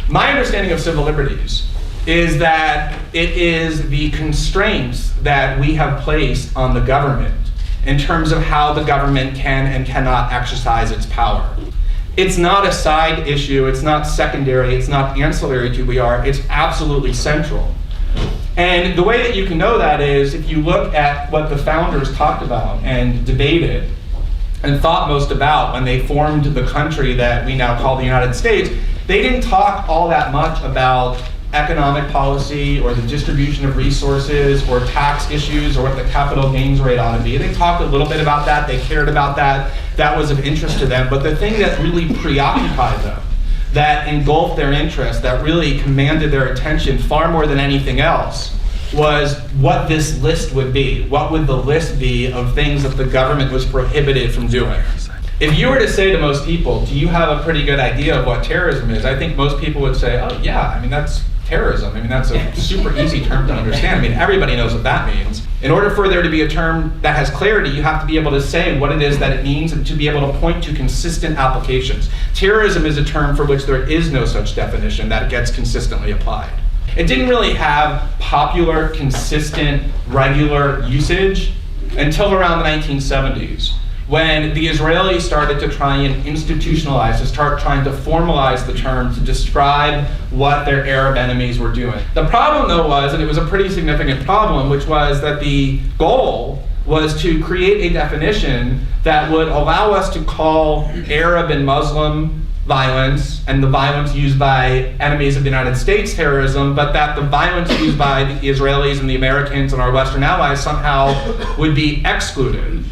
My understanding of civil liberties is that it is the constraints that we have placed on the government in terms of how the government can and cannot exercise its power. It's not a side issue, it's not secondary, it's not ancillary to who we are, it's absolutely central. And the way that you can know that is if you look at what the founders talked about and debated and thought most about when they formed the country that we now call the United States. They didn't talk all that much about economic policy or the distribution of resources or tax issues or what the capital gains rate ought to be. They talked a little bit about that, they cared about that, that was of interest to them, but the thing that really preoccupied them, that engulfed their interest, that really commanded their attention far more than anything else, was what this list would be. What would the list be of things that the government was prohibited from doing? If you were to say to most people, do you have a pretty good idea of what terrorism is? I think most people would say, oh yeah, I mean, that's terrorism. I mean, that's a super easy term to understand. I mean, everybody knows what that means. In order for there to be a term that has clarity, you have to be able to say what it is that it means and to be able to point to consistent applications. Terrorism is a term for which there is no such definition that gets consistently applied. It didn't really have popular, consistent, regular usage until around the 1970s, when the Israelis started to try and institutionalize, to start trying to formalize the term to describe what their Arab enemies were doing. The problem though was, and it was a pretty significant problem, which was that the goal was to create a definition that would allow us to call Arab and Muslim violence and the violence used by enemies of the United States terrorism, but that the violence used by the Israelis and the Americans and our Western allies somehow would be excluded.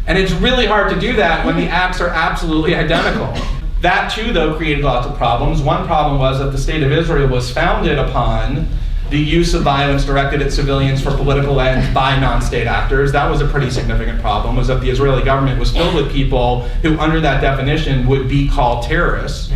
And it's really hard to do that when the acts are absolutely identical. That too, though, created lots of problems. One problem was that the state of Israel was founded upon the use of violence directed at civilians for political ends by non-state actors. That was a pretty significant problem, was that the Israeli government was filled with people who, under that definition, would be called terrorists.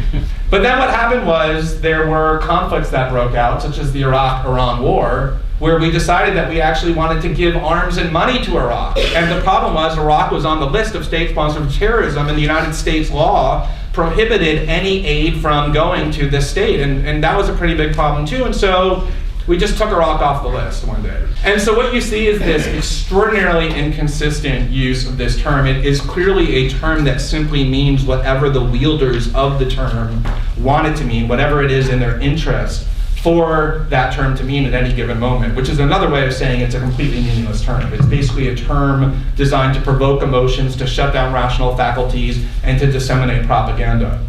But then what happened was there were conflicts that broke out, such as the Iraq-Iran war, where we decided that we actually wanted to give arms and money to Iraq. And the problem was Iraq was on the list of state-sponsored terrorism, and the United States law prohibited any aid from going to this state. And that was a pretty big problem too. And so we just took Iraq off the list one day. And so what you see is this extraordinarily inconsistent use of this term. It is clearly a term that simply means whatever the wielders of the term want it to mean, whatever it is in their interest for that term to mean at any given moment, which is another way of saying it's a completely meaningless term. It's basically a term designed to provoke emotions, to shut down rational faculties, and to disseminate propaganda.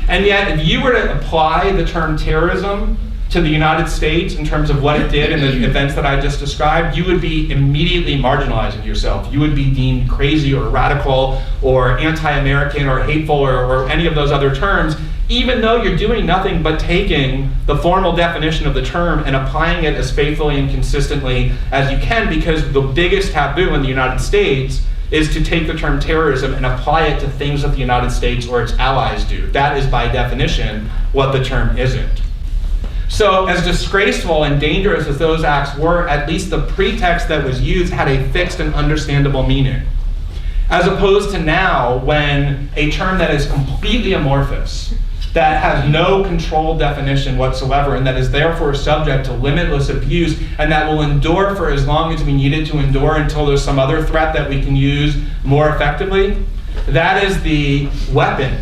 And yet, if you were to apply the term terrorism to the United States in terms of what it did in the events that I just described, you would be immediately marginalizing yourself. You would be deemed crazy or radical or anti-American or hateful or any of those other terms, even though you're doing nothing but taking the formal definition of the term and applying it as faithfully and consistently as you can, because the biggest taboo in the United States is to take the term terrorism and apply it to things that the United States or its allies do. That is by definition what the term isn't. So as disgraceful and dangerous as those acts were, at least the pretext that was used had a fixed and understandable meaning. As opposed to now, when a term that is completely amorphous, that has no controlled definition whatsoever, and that is therefore subject to limitless abuse, and that will endure for as long as we need it to endure until there's some other threat that we can use more effectively, that is the weapon,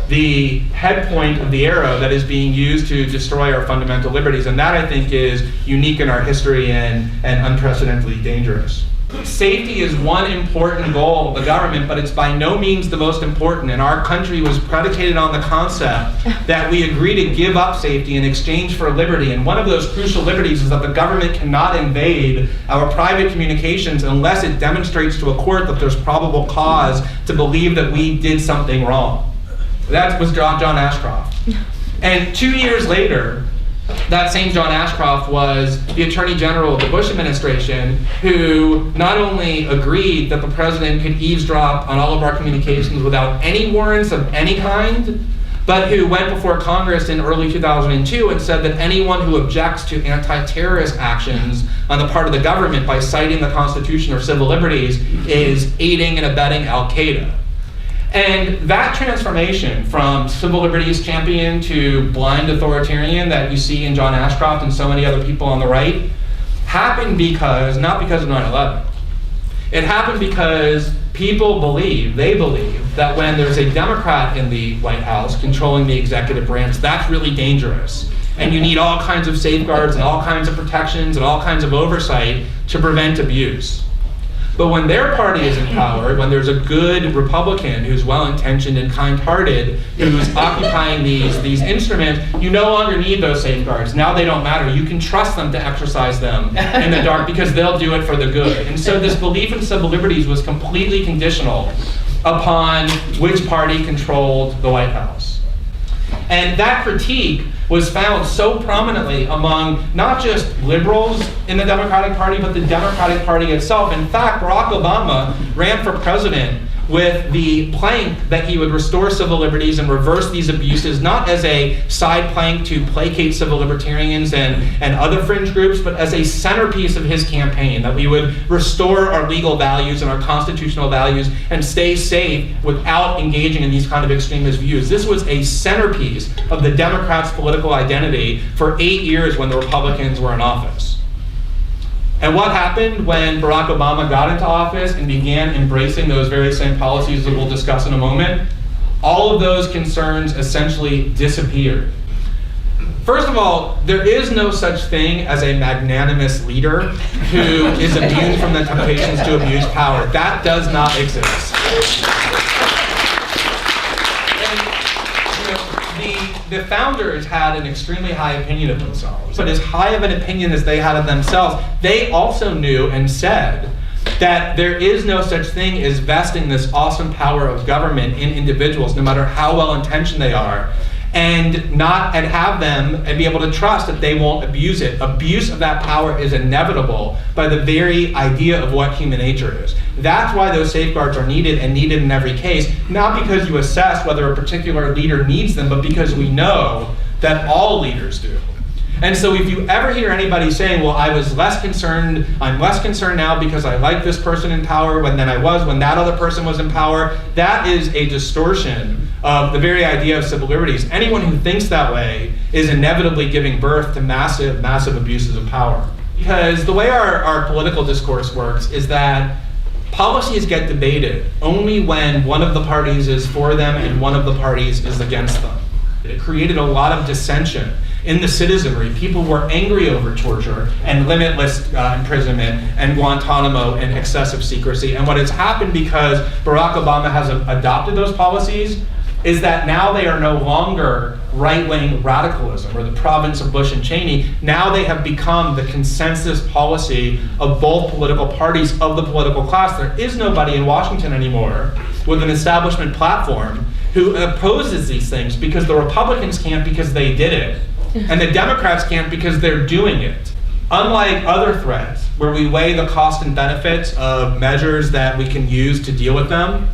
the head point of the arrow that is being used to destroy our fundamental liberties. And that, I think, is unique in our history and unprecedentedly dangerous. Safety is one important goal of the government, but it's by no means the most important. And our country was predicated on the concept that we agree to give up safety in exchange for liberty. And one of those crucial liberties is that the government cannot invade our private communications unless it demonstrates to a court that there's probable cause to believe that we did something wrong. That was John Ashcroft. And 2 years later, that same John Ashcroft was the Attorney General of the Bush administration, who not only agreed that the president could eavesdrop on all of our communications without any warrants of any kind, but who went before Congress in early 2002 and said that anyone who objects to anti-terrorist actions on the part of the government by citing the Constitution or civil liberties is aiding and abetting Al-Qaeda. And that transformation from civil liberties champion to blind authoritarian that you see in John Ashcroft and so many other people on the right happened not because of 9/11. It happened because people believe that when there's a Democrat in the White House controlling the executive branch, that's really dangerous. And you need all kinds of safeguards and all kinds of protections and all kinds of oversight to prevent abuse. But when their party is in power, when there's a good Republican who's well-intentioned and kind-hearted, who's occupying these instruments, you no longer need those safeguards. Now they don't matter. You can trust them to exercise them in the dark because they'll do it for the good. And so this belief in civil liberties was completely conditional upon which party controlled the White House. And that critique was found so prominently among not just liberals in the Democratic Party, but the Democratic Party itself. In fact, Barack Obama ran for president with the plank that he would restore civil liberties and reverse these abuses, not as a side plank to placate civil libertarians and other fringe groups, but as a centerpiece of his campaign, that we would restore our legal values and our constitutional values and stay safe without engaging in these kind of extremist views. This was a centerpiece of the Democrats' political identity for 8 years when the Republicans were in office. And what happened when Barack Obama got into office and began embracing those very same policies that we'll discuss in a moment? All of those concerns essentially disappeared. First of all, there is no such thing as a magnanimous leader who is immune from the temptations to abuse power. That does not exist. The founders had an extremely high opinion of themselves, but as high of an opinion as they had of themselves, they also knew and said that there is no such thing as vesting this awesome power of government in individuals, no matter how well-intentioned they are, and have them and be able to trust that they won't abuse it. Abuse of that power is inevitable by the very idea of what human nature is. That's why those safeguards are needed, and needed in every case, not because you assess whether a particular leader needs them, but because we know that all leaders do. And so if you ever hear anybody saying, well, I'm less concerned now because I like this person in power than I was when that other person was in power, that is a distortion of the very idea of civil liberties. Anyone who thinks that way is inevitably giving birth to massive, massive abuses of power. Because the way our political discourse works is that policies get debated only when one of the parties is for them and one of the parties is against them. It created a lot of dissension in the citizenry. People were angry over torture and limitless imprisonment and Guantanamo and excessive secrecy. And what has happened because Barack Obama has adopted those policies is that now they are no longer right-wing radicalism or the province of Bush and Cheney. Now they have become the consensus policy of both political parties, of the political class. There is nobody in Washington anymore with an establishment platform who opposes these things, because the Republicans can't because they did it, and the Democrats can't because they're doing it. Unlike other threats, where we weigh the cost and benefits of measures that we can use to deal with them,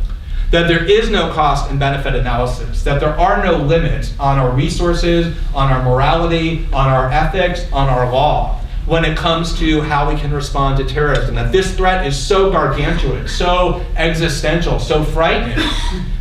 that there is no cost and benefit analysis, that there are no limits on our resources, on our morality, on our ethics, on our law, when it comes to how we can respond to terrorism. That this threat is so gargantuan, so existential, so frightening,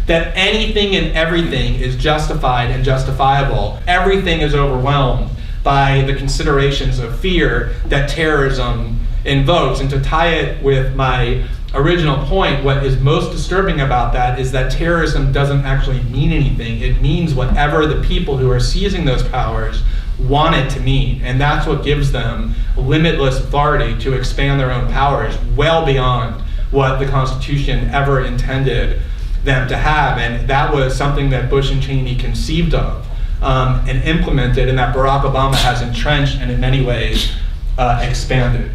that anything and everything is justified and justifiable. Everything is overwhelmed by the considerations of fear that terrorism invokes. And to tie it with my original point, what is most disturbing about that is that terrorism doesn't actually mean anything. It means whatever the people who are seizing those powers want it to mean. And that's what gives them limitless authority to expand their own powers well beyond what the Constitution ever intended them to have. And that was something that Bush and Cheney conceived of and implemented, and that Barack Obama has entrenched and in many ways expanded.